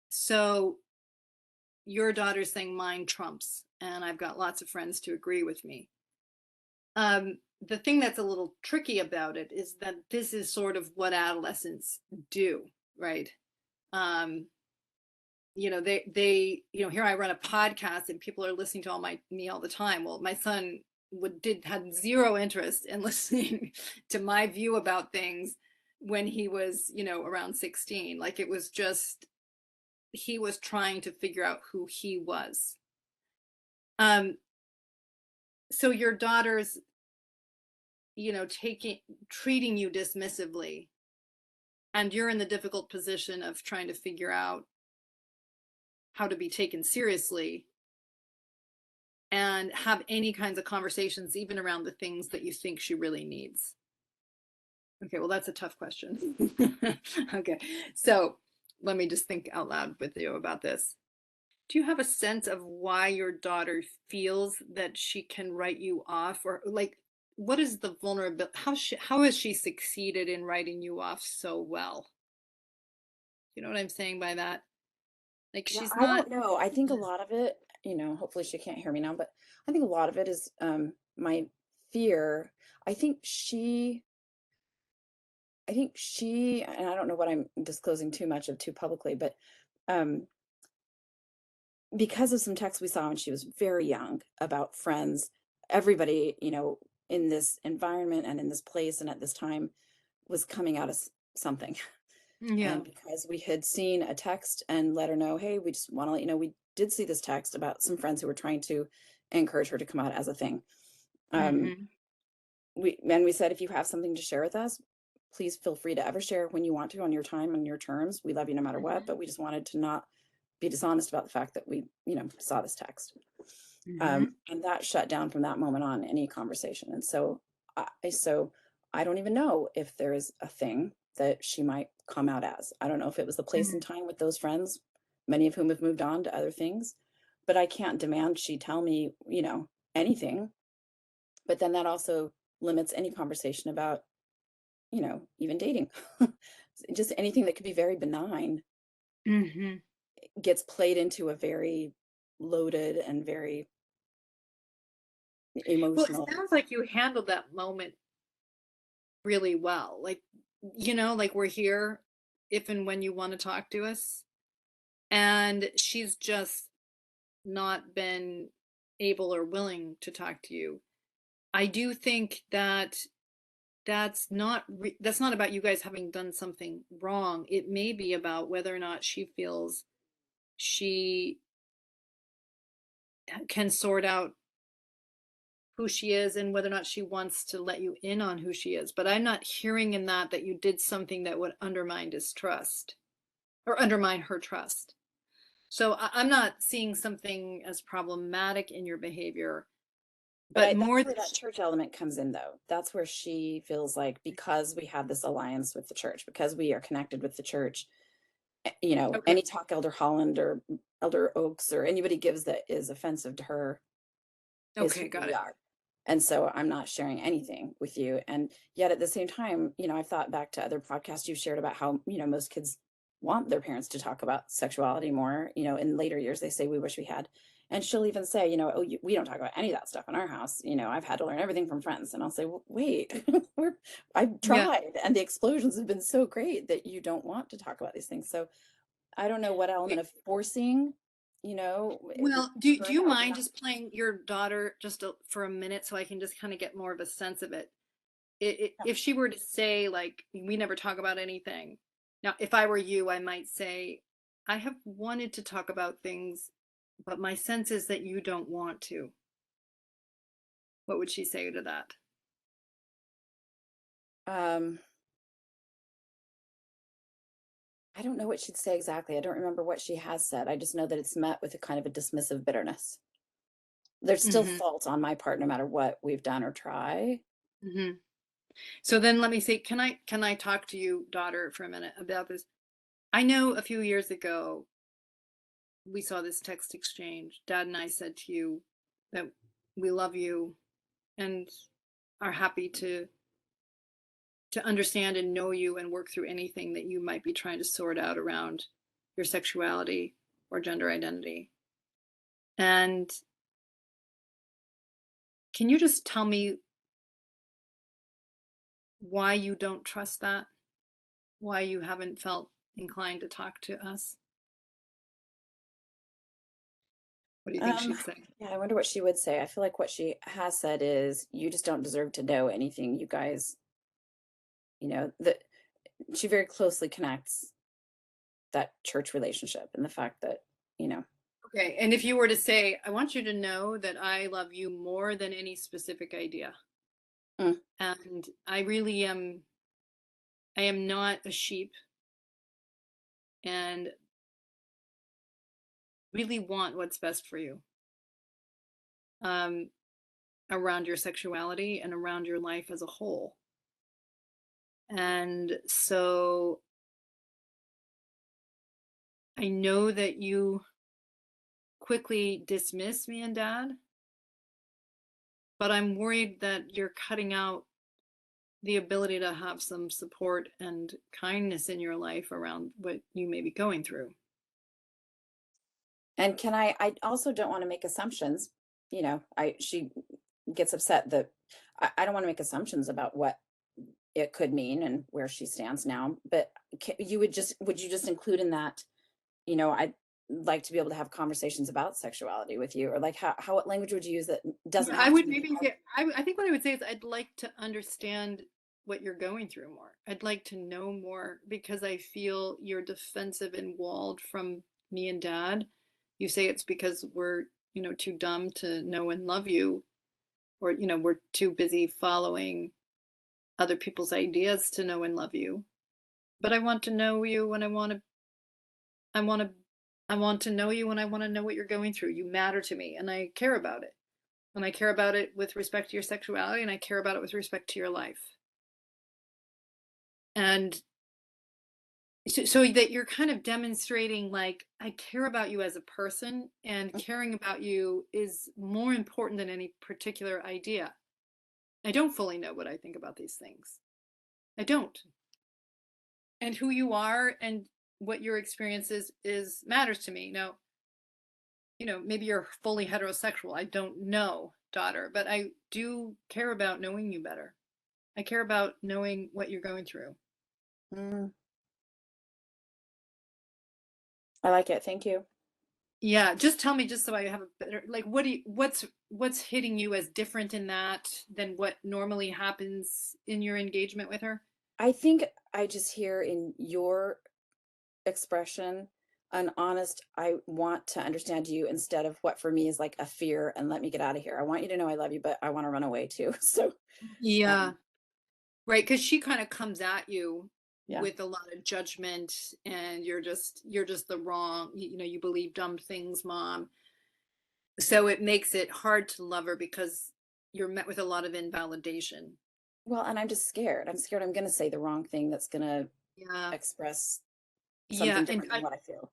Speaker 1: So your daughter's saying mine trumps, and I've got lots of friends to agree with me. The thing that's a little tricky about it is that this is sort of what adolescents do, right? Here I run a podcast and people are listening to me all the time. Well, my son had zero interest in listening to my view about things when he was, around 16. Like, it was just, he was trying to figure out who he was. So your daughter's, treating you dismissively, and you're in the difficult position of trying to figure out how to be taken seriously and have any kinds of conversations, even around the things that you think she really needs. Okay, well, that's a tough question. Okay, so let me just think out loud with you about this. Do you have a sense of why your daughter feels that she can write you off, or like, what is the vulnerability? How has she succeeded in writing you off so well? You know what I'm saying by that? Like,
Speaker 2: Yeah,
Speaker 1: she's
Speaker 2: I
Speaker 1: not.
Speaker 2: don't know. I think a lot of it, hopefully she can't hear me now, but I think a lot of it is my fear. I think she, and I don't know what I'm disclosing too much of too publicly, but um, because of some texts we saw when she was very young about friends, everybody, in this environment and in this place and at this time was coming out of something.
Speaker 1: Yeah.
Speaker 2: And because we had seen a text and let her know, hey, we just want to let you know we did see this text about some friends who were trying to encourage her to come out as a thing. Um,
Speaker 1: Mm-hmm.
Speaker 2: we said, if you have something to share with us, please feel free to ever share when you want to, on your time, on your terms. We love you no matter what, but we just wanted to not be dishonest about the fact that we, saw this text.
Speaker 1: Mm-hmm.
Speaker 2: And that shut down from that moment on any conversation. And so I don't even know if there is a thing that she might come out as. I don't know if it was the place
Speaker 1: Mm-hmm.
Speaker 2: and time with those friends, many of whom have moved on to other things, but I can't demand she tell me, anything. But then that also limits any conversation about, even dating. Just anything that could be very benign
Speaker 1: Mm-hmm.
Speaker 2: gets played into a very loaded and very
Speaker 1: Well, it
Speaker 2: emotional.
Speaker 1: sounds like you handled that moment really well. Like we're here if and when you want to talk to us. And she's just not been able or willing to talk to you. I do think that that's not about you guys having done something wrong. It may be about whether or not she feels she can sort out who she is and whether or not she wants to let you in on who she is. But I'm not hearing in that you did something that would undermine distrust or undermine her trust. So I'm not seeing something as problematic in your behavior,
Speaker 2: But
Speaker 1: but
Speaker 2: that's
Speaker 1: more
Speaker 2: where that church element comes in, though. That's where she feels like, because we have this alliance with the church, because we are connected with the church,
Speaker 1: okay.
Speaker 2: any talk Elder Holland or Elder Oaks or anybody gives that is offensive to her is who
Speaker 1: Okay, got
Speaker 2: we
Speaker 1: it.
Speaker 2: are. And so I'm not sharing anything with you. And yet at the same time, I've thought back to other podcasts you've shared about how, most kids want their parents to talk about sexuality more. In later years, they say, we wish we had. And she'll even say, oh, we don't talk about any of that stuff in our house. I've had to learn everything from friends. And I'll say, well, wait, I've
Speaker 1: Yeah.
Speaker 2: tried. And the explosions have been so great that you don't want to talk about these things. So I don't know what element of forcing,
Speaker 1: Well, do
Speaker 2: her
Speaker 1: you
Speaker 2: out.
Speaker 1: mind just playing your daughter for a minute so I can just kind of get more of a sense of it? If she were to say, like, we never talk about anything. Now, if I were you, I might say, I have wanted to talk about things, but my sense is that you don't want to. What would she say to that?
Speaker 2: Um, I don't know what she'd say exactly. I don't remember what she has said. I just know that it's met with a kind of a dismissive bitterness. There's still
Speaker 1: Hmm.
Speaker 2: fault on my part no matter what we've done or try.
Speaker 1: Hmm. So then let me say, can I talk to you, daughter, for a minute about this? I know a few years ago we saw this text exchange. Dad and I said to you that we love you and are happy to understand and know you and work through anything that you might be trying to sort out around your sexuality or gender identity. And can you just tell me why you don't trust that? Why you haven't felt inclined to talk to us? What do you think
Speaker 2: Um,
Speaker 1: she'd say?
Speaker 2: yeah, I wonder what she would say. I feel like what she has said is, you just don't deserve to know anything. You guys, that she very closely connects that church relationship and the fact that, you know,
Speaker 1: Okay, and if you were to say, I want you to know that I love you more than any specific idea.
Speaker 2: mm,
Speaker 1: And I really am, I am not a sheep and really want what's best for you um, around your sexuality and around your life as a whole. And so I know that you quickly dismiss me and dad, but I'm worried that you're cutting out the ability to have some support and kindness in your life around what you may be going through.
Speaker 2: and I also don't want to make assumptions. She gets upset that I don't want to make assumptions about what it could mean and where she stands now. But would you just include in that, I'd like to be able to have conversations about sexuality with you, or like what language would you use that doesn't
Speaker 1: Yeah, I
Speaker 2: have to
Speaker 1: would
Speaker 2: be
Speaker 1: maybe say, I think what I would say is I'd like to understand what you're going through more. I'd like to know more because I feel you're defensive and walled from me and dad. You say it's because we're, too dumb to know and love you, or, we're too busy following other people's ideas to know and love you. But I want to know you and I want to, I want to know you and I want to know what you're going through. You matter to me and I care about it. And I care about it with respect to your sexuality and I care about it with respect to your life. And so that you're kind of demonstrating like I care about you as a person and caring about you is more important than any particular idea. I don't fully know what I think about these things. I don't. And who you are and what your experience is matters to me. Now, maybe you're fully heterosexual. I don't know, daughter, but I do care about knowing you better. I care about knowing what you're going through.
Speaker 2: Mm, I like it. Thank you.
Speaker 1: Yeah, just tell me just so I have a better like what's hitting you as different in that than what normally happens in your engagement with her?
Speaker 2: I think I just hear in your expression an honest, I want to understand you, instead of what for me is like a fear and let me get out of here. I want you to know I love you, but I want to run away too. So,
Speaker 1: Yeah,
Speaker 2: um,
Speaker 1: right, because she kind of comes at you
Speaker 2: yeah.
Speaker 1: with a lot of judgment and you're just the wrong, you believe dumb things, mom. So it makes it hard to love her because you're met with a lot of invalidation.
Speaker 2: Well, and I'm just scared. I'm scared I'm going to say the wrong thing that's going to
Speaker 1: Yeah.
Speaker 2: express
Speaker 1: Yeah,
Speaker 2: something
Speaker 1: and
Speaker 2: different than what I feel.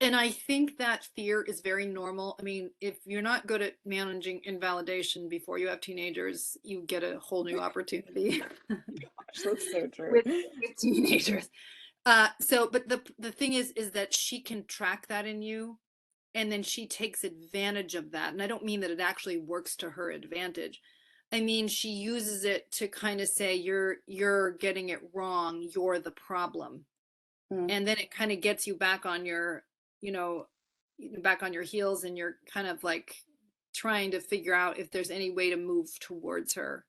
Speaker 1: I think that fear is very normal. I mean, if you're not good at managing invalidation before you have teenagers, you get a whole new opportunity
Speaker 2: Gosh, that's so true.
Speaker 1: with teenagers. But the thing is that she can track that in you, and then she takes advantage of that. And I don't mean that it actually works to her advantage. I mean, she uses it to kind of say, you're getting it wrong. You're the problem,
Speaker 2: Mm,
Speaker 1: and then it kind of gets you back on your you know back on your heels and you're kind of like trying to figure out if there's any way to move towards her.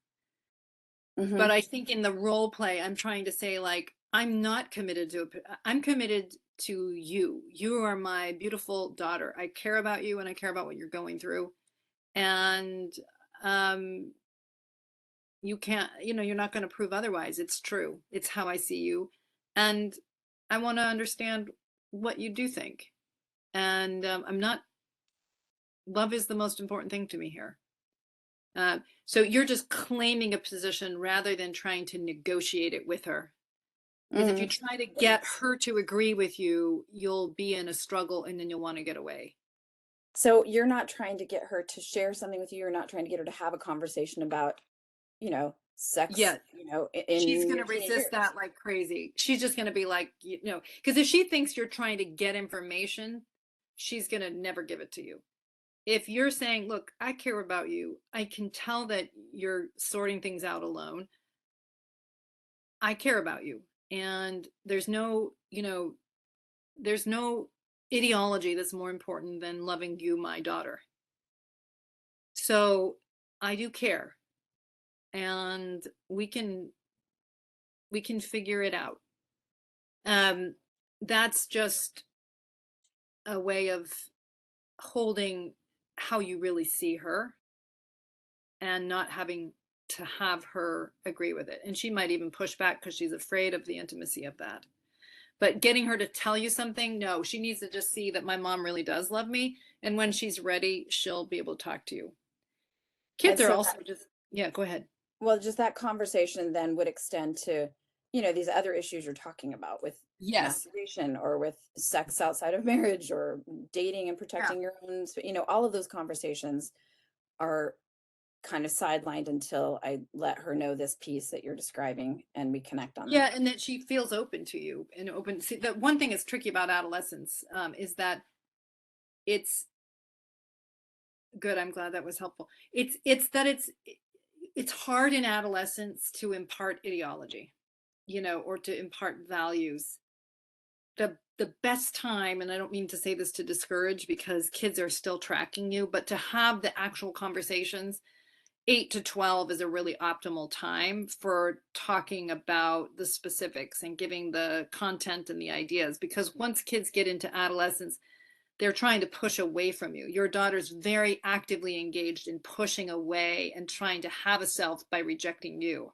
Speaker 1: But
Speaker 2: hmm.
Speaker 1: I think in the role play I'm trying to say like I'm committed to you. You are my beautiful daughter. I care about you and I care about what you're going through. And um you can't, you're not going to prove otherwise. It's true. It's how I see you. And I want to understand what you do think. And I'm not, love is the most important thing to me here. So you're just claiming a position rather than trying to negotiate it with her. Because if you
Speaker 2: Mm.
Speaker 1: try to get her to agree with you, you'll be in a struggle and then you'll want to get away.
Speaker 2: So you're not trying to get her to share something with you. You're not trying to get her to have a conversation about, sex,
Speaker 1: Yeah, she's
Speaker 2: in
Speaker 1: going
Speaker 2: your
Speaker 1: to
Speaker 2: teenage
Speaker 1: resist
Speaker 2: years.
Speaker 1: that like crazy. She's just going to be like, because if she thinks you're trying to get information, she's going to never give it to you. If you're saying, look, I care about you, I can tell that you're sorting things out alone. I care about you. And there's no ideology that's more important than loving you, my daughter. So I do care and we can figure it out. Um, that's just a way of holding how you really see her and not having to have her agree with it. And she might even push back because she's afraid of the intimacy of that. But getting her to tell you something, no, she needs to just see that my mom really does love me. And when she's ready, she'll be able to talk to you.
Speaker 2: And
Speaker 1: Kids are
Speaker 2: so
Speaker 1: also just, yeah, go ahead.
Speaker 2: well, just that conversation then would extend to, these other issues you're talking about with
Speaker 1: Yes.
Speaker 2: masturbation or with sex outside of marriage or dating and
Speaker 1: Yeah.
Speaker 2: protecting your own, all of those conversations are kind of sidelined until I let her know this piece that you're describing and we connect on that.
Speaker 1: Yeah, and that she feels open to you and open. See, the one thing that's tricky about adolescence is that it's good. I'm glad that was helpful. It's that it's hard in adolescence to impart ideology, or to impart values. The best time, and I don't mean to say this to discourage because kids are still tracking you, but to have the actual conversations, 8 to 12 is a really optimal time for talking about the specifics and giving the content and the ideas, because once kids get into adolescence, they're trying to push away from you. Your daughter's very actively engaged in pushing away and trying to have a self by rejecting you.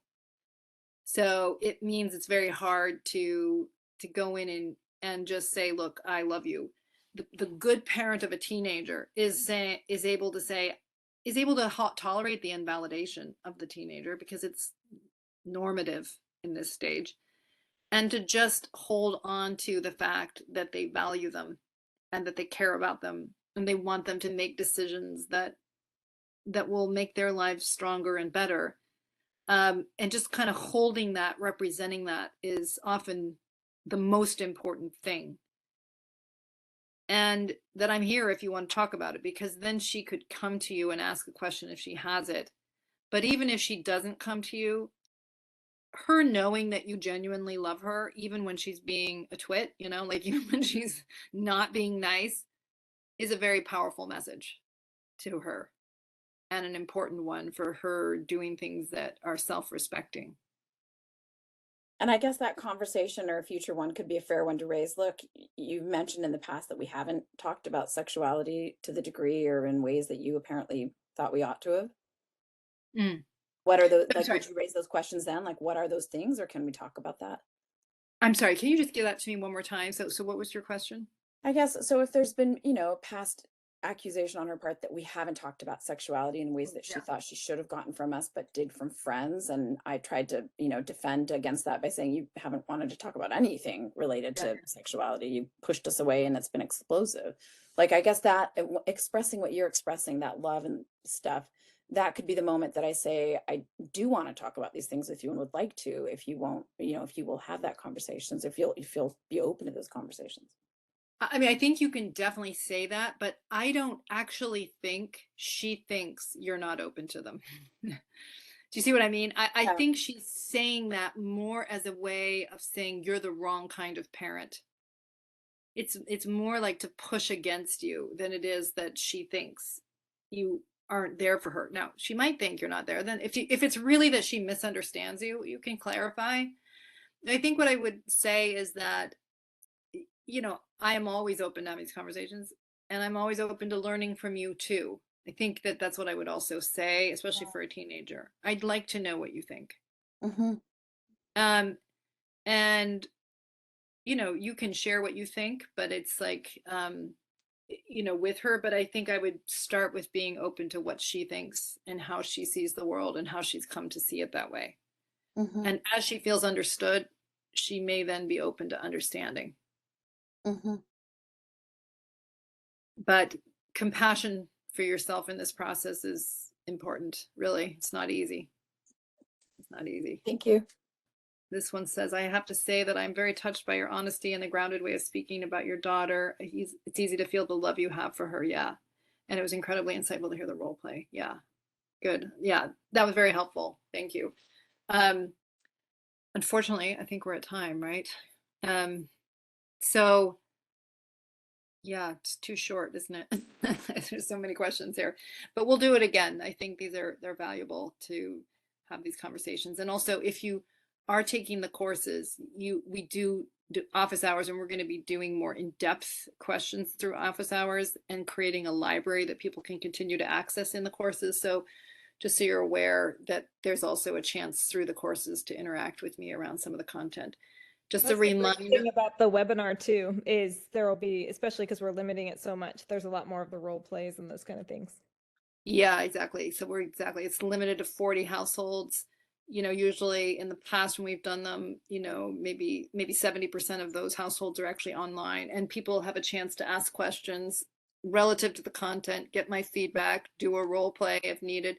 Speaker 1: So it means it's very hard to go in and just say, look, I love you. The good parent of a teenager is able to say, is able to tolerate the invalidation of the teenager because it's normative in this stage, and to just hold on to the fact that they value them and that they care about them and they want them to make decisions that will make their lives stronger and better. And just kind of holding that, representing that is often the most important thing. And that I'm here if you want to talk about it, because then she could come to you and ask a question if she has it. But even if she doesn't come to you, her knowing that you genuinely love her, even when she's being a twit, like even when she's not being nice, is a very powerful message to her, and an important one for her doing things that are self-respecting.
Speaker 2: And I guess that conversation or a future one could be a fair one to raise. Look, you've mentioned in the past that we haven't talked about sexuality to the degree or in ways that you apparently thought we ought to have.
Speaker 1: Mm.
Speaker 2: What are those,
Speaker 1: I'm
Speaker 2: like,
Speaker 1: sorry.
Speaker 2: would you raise those questions then? Like, what are those things, or can we talk about that?
Speaker 1: I'm sorry. Can you just give that to me one more time? So what was your question?
Speaker 2: I guess so. If there's been, past accusation on her part that we haven't talked about sexuality in ways that she
Speaker 1: Yeah.
Speaker 2: thought she should have gotten from us, but did from friends. And I tried to, defend against that by saying you haven't wanted to talk about anything related
Speaker 1: Yeah.
Speaker 2: to sexuality. You pushed us away and it's been explosive. Like, I guess that expressing what you're expressing, that love and stuff, that could be the moment that I say, I do want to talk about these things with you and would like to, if you won't, if you will have that conversations, if you'll be open to those conversations.
Speaker 1: I mean, I think you can definitely say that, but I don't actually think she thinks you're not open to them. Do you see what I mean? I
Speaker 2: Yeah.
Speaker 1: think she's saying that more as a way of saying you're the wrong kind of parent. It's more like to push against you than it is that she thinks you aren't there for her. Now, she might think you're not there. Then if it's really that she misunderstands you, you can clarify. I think what I would say is that, I am always open to having these conversations, and I'm always open to learning from you too. I think that that's what I would also say, especially for a teenager. I'd like to know what you think.
Speaker 2: Mhm.
Speaker 1: Um, and you can share what you think, but it's like, with her. But I think I would start with being open to what she thinks and how she sees the world and how she's come to see it that way.
Speaker 2: Mm-hmm.
Speaker 1: And as she feels understood, she may then be open to understanding.
Speaker 2: Mm-hmm.
Speaker 1: But compassion for yourself in this process is important, really. It's not easy. It's not easy.
Speaker 2: Thank you.
Speaker 1: This one says, I have to say that I'm very touched by your honesty and the grounded way of speaking about your daughter. It's easy to feel the love you have for her. Yeah. And it was incredibly insightful to hear the role play. Yeah. Good. Yeah. That was very helpful. Thank you. Um, Unfortunately, I think we're at time, right? Um, so yeah, it's too short, isn't it? There's so many questions here, but we'll do it again. I think they're valuable to have these conversations. And also, if you are taking the courses, we do office hours, and we're going to be doing more in-depth questions through office hours and creating a library that people can continue to access in the courses. So just so you're aware that there's also a chance through the courses to interact with me around some of the content. Just a
Speaker 3: That's the great
Speaker 1: reminder.
Speaker 3: thing about the webinar too, is there will be, especially because we're limiting it so much, there's a lot more of the role plays and those kind of things.
Speaker 1: Yeah, exactly. So it's limited to 40 households. Usually in the past when we've done them, maybe 70% of those households are actually online, and people have a chance to ask questions relative to the content, get my feedback, do a role play if needed.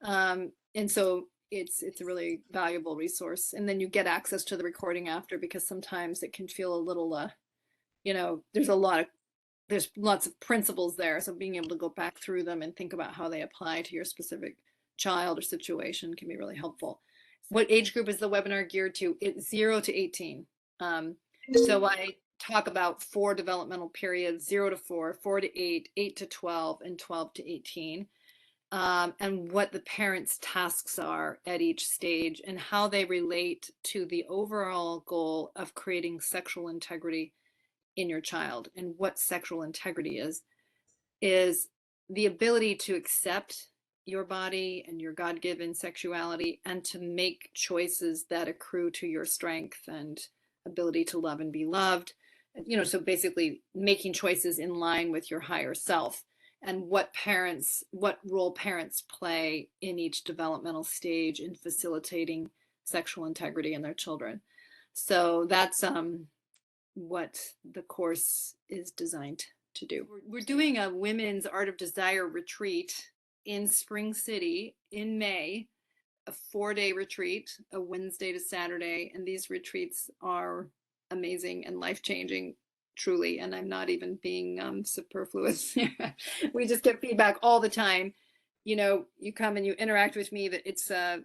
Speaker 1: And so it's a really valuable resource. And then you get access to the recording after, because sometimes it can feel a little there's lots of principles there. So being able to go back through them and think about how they apply to your specific child or situation can be really helpful. What age group is the webinar geared to? It's 0 to 18. So I talk about 4 developmental periods: 0 to 4, 4 to 8, 8 to 12, and 12 to 18. And what the parents' tasks are at each stage and how they relate to the overall goal of creating sexual integrity in your child. And what sexual integrity is the ability to accept your body and your God-given sexuality, and to make choices that accrue to your strength and ability to love and be loved. So basically making choices in line with your higher self, and what role parents play in each developmental stage in facilitating sexual integrity in their children. So that's what the course is designed to do. We're doing a women's Art of Desire retreat in Spring City in May, a 4-day retreat, a Wednesday to Saturday. And these retreats are amazing and life-changing, truly. And I'm not even being superfluous. We just get feedback all the time. You come and you interact with me, that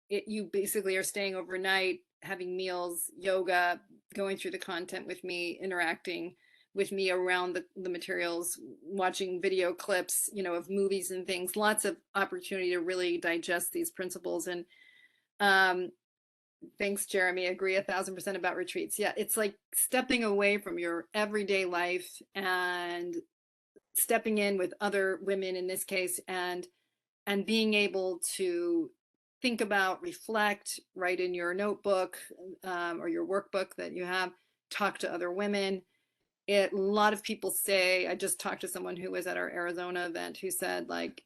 Speaker 1: you basically are staying overnight, having meals, yoga, going through the content with me, interacting with me around the materials, watching video clips, of movies and things. Lots of opportunity to really digest these principles. And thanks, Jeremy. Agree 1,000% about retreats. Yeah, it's like stepping away from your everyday life and stepping in with other women in this case, and being able to think about, reflect, write in your notebook or your workbook that you have, talk to other women. A lot of people say, I just talked to someone who was at our Arizona event who said, like,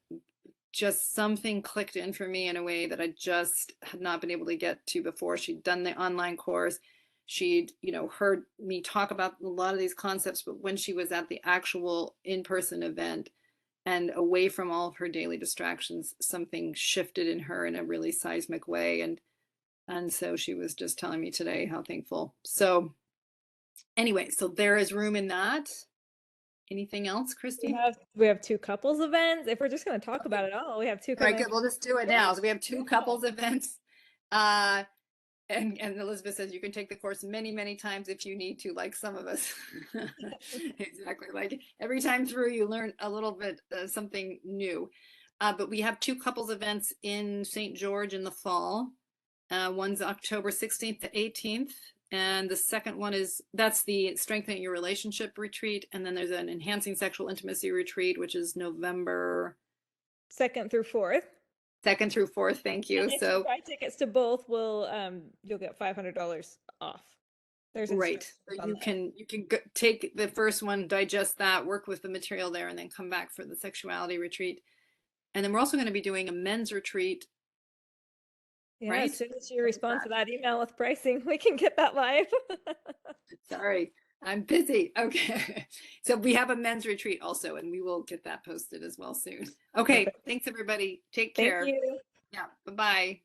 Speaker 1: just something clicked in for me in a way that I just had not been able to get to before. She'd done the online course. She'd, heard me talk about a lot of these concepts, but when she was at the actual in-person event and away from all of her daily distractions, something shifted in her in a really seismic way. And so she was just telling me today how thankful. So anyway, so there is room in that. Anything else, Christy?
Speaker 3: We have 2 couples events. If we're just going to talk about it all, we have 2
Speaker 1: All right,
Speaker 3: coming
Speaker 1: good.
Speaker 3: up.
Speaker 1: We'll just do it now. So we have 2 couples events. Uh, and Elizabeth says you can take the course many, many times if you need to, like some of us. Exactly. Like every time through, you learn a little bit, something new. But we have 2 couples events in St. George in the fall. One's October 16th to 18th. And the second one that's the Strengthening Your Relationship retreat. And then there's an Enhancing Sexual Intimacy retreat, which is November
Speaker 3: 2nd through 4th.
Speaker 1: 2nd through 4th. Thank you.
Speaker 3: And if you buy tickets to both, you'll get $500 off There's
Speaker 1: Right.
Speaker 3: instructions
Speaker 1: So
Speaker 3: on that.
Speaker 1: you can take the first one, digest that, work with the material there, and then come back for the sexuality retreat. And then we're also going to be doing a men's retreat,
Speaker 3: Yeah,
Speaker 1: right?
Speaker 3: as soon as you respond to that email with pricing, we can get that live.
Speaker 1: Sorry, I'm busy. Okay. So we have a men's retreat also, and we will get that posted as well soon. Okay.
Speaker 3: Perfect.
Speaker 1: Thanks, everybody. Take
Speaker 3: Thank
Speaker 1: care.
Speaker 3: you.
Speaker 1: Yeah. Bye-bye.